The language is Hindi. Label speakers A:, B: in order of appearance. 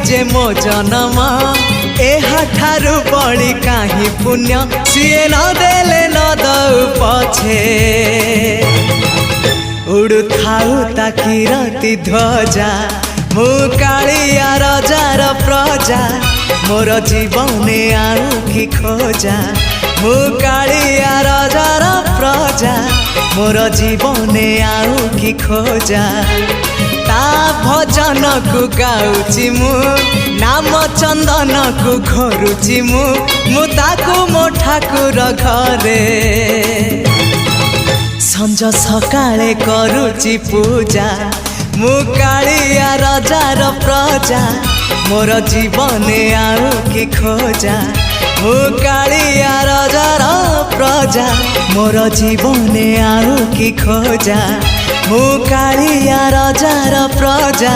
A: जे मो जन्म एहाठारु बड़ी काहि पुण्य सीए न देले न दउ पछे उड़ु थाउ ताकि रति ध्वजा मु कालिया रजार प्रजा मोर जीवने आउ कि खोजा मु कालिया रजार प्रजा मोर जीवने आउ कि खोजा ता भजन को गाउची मु नाम चंदन को घरुची मु ताकू मो ठाकुर घरे संज सकाळे करुची पूजा मु कालिया रजार प्रजा मोर जीवने आउ कि खोजा मु कालिया रजार प्रजा मोर जीवने आउ कि खोजा मु कालिया रजार प्रजा।